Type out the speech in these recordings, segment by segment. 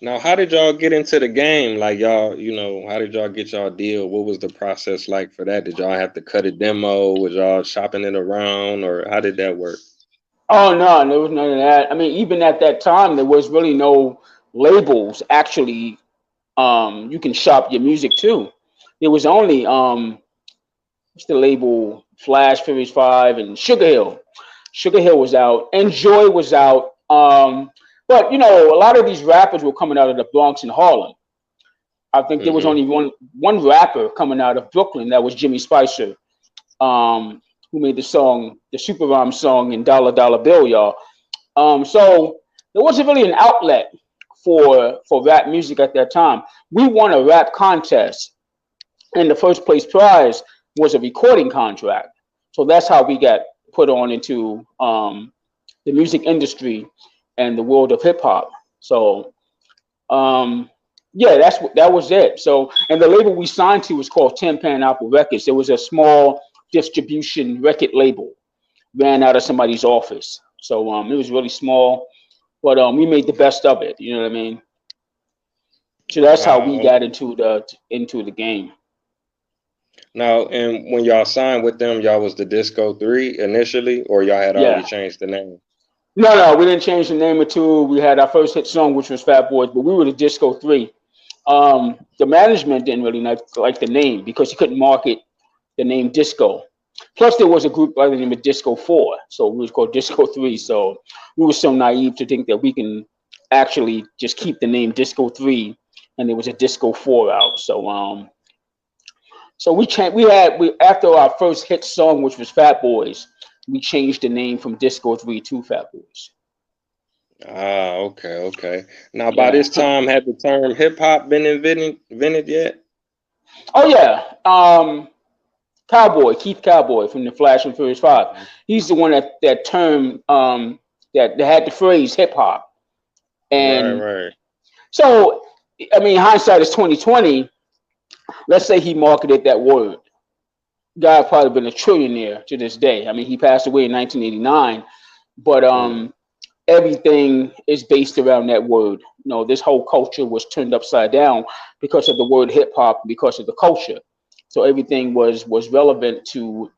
Now, how did y'all get into the game? Like y'all, how did y'all get y'all deal? What was the process like for that? Did y'all have to cut a demo? Was y'all shopping it around, or how did that work? Oh no, there was none of that. I mean, even at that time, there was really no labels actually. You can shop your music too. There was only what's the label? Flash, Furious Five, and Sugar Hill. Sugar Hill was out, and Joy was out. But a lot of these rappers were coming out of the Bronx and Harlem. I think there was Mm-hmm. only one rapper coming out of Brooklyn. That was Jimmy Spicer, who made the song, the Super Rhyme song, and Dollar Dollar Bill, y'all. So there wasn't really an outlet for rap music at that time. We won a rap contest, and the first place prize was a recording contract. So that's how we got put on into the music industry and the world of hip hop. So um, yeah, that was it. So and the label we signed to was called Tin Pan Apple Records. It was a small distribution record label, ran out of somebody's office. So it was really small, but we made the best of it. You know what I mean? So that's how we Ah, got into the game. now, and when y'all signed with them, y'all was the Disco 3 initially, or y'all had already Yeah. changed the name? No, no, we didn't change the name until we had our first hit song, which was Fat Boys, but we were the Disco Three. The management didn't really like the name because he couldn't market the name Disco. Plus, there was a group by the name of Disco Four, so we was called Disco Three. So we were so naive to think that we can actually just keep the name Disco Three, and there was a Disco Four out. So we changed. We after our first hit song, which was Fat Boys, we changed the name from Disco Three to Fat Boys. Ah, okay, okay. Now, by Yeah. this time, had the term hip hop been invented yet? Oh yeah. Cowboy, Keith Cowboy from the Flash and Furious Five. Mhm. He's the one that termed that had the phrase hip hop. Right, And right. so I mean hindsight is 2020. Let's say he marketed that word. Guy probably been a trillionaire to this day. I mean he passed away in 1989, but Mm. everything is based around that word. This whole culture was turned upside down because of the word hip hop, because of the culture. So everything was relevant to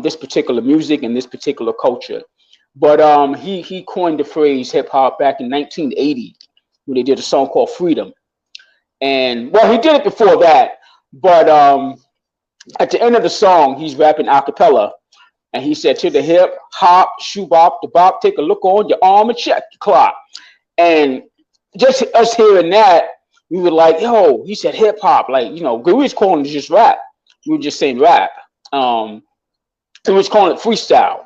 this particular music and this particular culture. But he coined the phrase hip hop back in 1980 when they did a song called Freedom. And well, he did it before that, but at the end of the song, he's rapping a cappella, and he said, "To the hip hop, shoe bop, the bop, take a look on your arm and check the clock." And just us hearing that, we were like, "Yo," he said, "hip hop." Like we was calling it just rap. We were just saying rap. Um, we was calling it freestyle.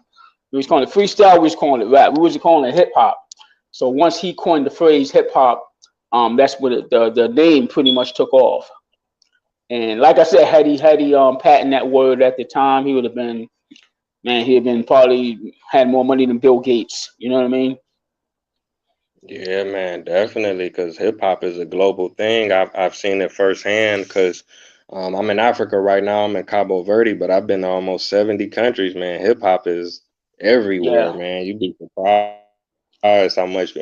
We was calling it freestyle. We was calling it rap. We wasn't calling it hip hop. So once he coined the phrase hip hop, that's what the name pretty much took off. And like I said, had he patented that word at the time, he would have been man. He'd been probably had more money than Bill Gates. You know what I mean? Yeah, man, definitely. Because hip hop is a global thing. I've seen it firsthand. Because I'm in Africa right now. I'm in Cabo Verde, but I've been to almost 70 countries, man. Hip hop is everywhere, Yeah. man. You'd be surprised how much, and they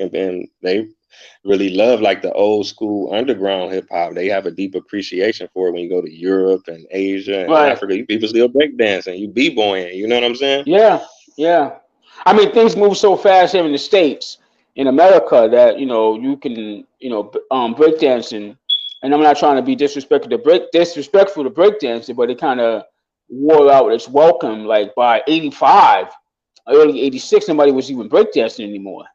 really love like the old school underground hip hop. They have a deep appreciation for it when you go to Europe and Asia and Africa. Right. You people still breakdancing, you b-boying. You know what I'm saying? Yeah. Yeah. I mean, things move so fast here in the states, in America, that you can breakdancing, and I'm not trying to be disrespectful to breakdancing, but it kind of wore out its welcome. Like by '85, early '86, nobody was even breakdancing anymore.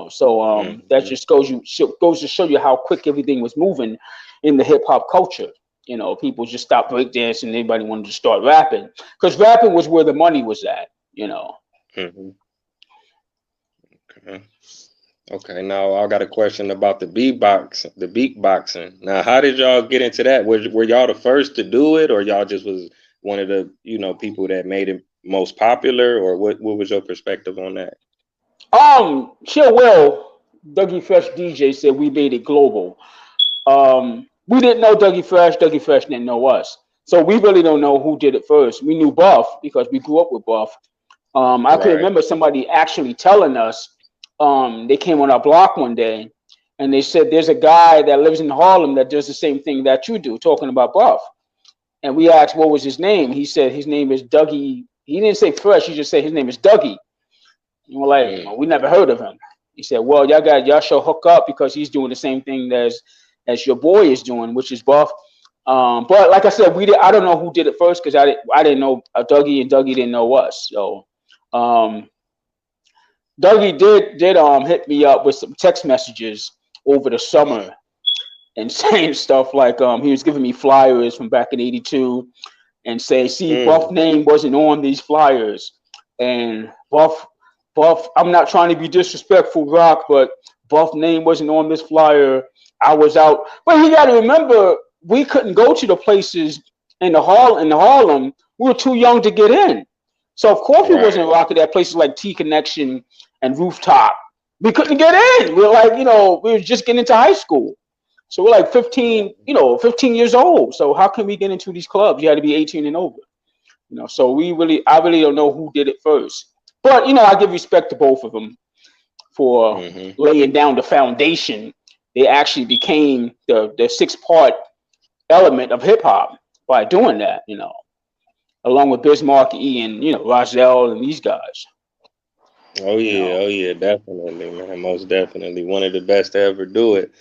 So that Hmm. just goes to show you how quick everything was moving in the hip hop culture. People just stopped breakdancing. Everybody wanted to start rapping because rapping was where the money was at. Hmm. Okay. Okay, now I got a question about the beatboxing. Now, how did y'all get into that? Were y'all the first to do it, or y'all just was one of the people that made it most popular, or what was your perspective on that? Chill Will, Dougie Fresh DJ said we made it global. We didn't know Dougie Fresh. Dougie Fresh didn't know us. So we really don't know who did it first. We knew Buff because we grew up with Buff. I can Right. remember somebody actually telling us. They came on our block one day, and they said there's a guy that lives in Harlem that does the same thing that you do, talking about Buff. And we asked what was his name. He said his name is Dougie. He didn't say Fresh. He just said his name is Dougie. And we're like, well, we never heard of him. He said, well, y'all should hook up because he's doing the same thing as your boy is doing, which is Buff. But like I said, I don't know who did it first because I didn't know Dougie, and Dougie didn't know us. So Dougie did hit me up with some text messages over the summer and saying stuff like he was giving me flyers from back in '82 and say, see, Buff name wasn't on these flyers, and Buff, I'm not trying to be disrespectful, Rock, but Buff name wasn't on this flyer. I was out, but you got to remember we couldn't go to the places in Harlem. We were too young to get in, so of course we wasn't rocking at places like T Connection and Rooftop. We couldn't get in. We were like, we were just getting into high school. So we're like 15 years old. So how can we get into these clubs? You had to be 18 and over. So I really don't know who did it first. But, I give respect to both of them for laying down the foundation. They actually became the 6-part element of hip hop by doing that, along with Bismarck E and, Rozelle and these guys. Oh yeah, definitely, man. Most definitely. One of the best to ever do it.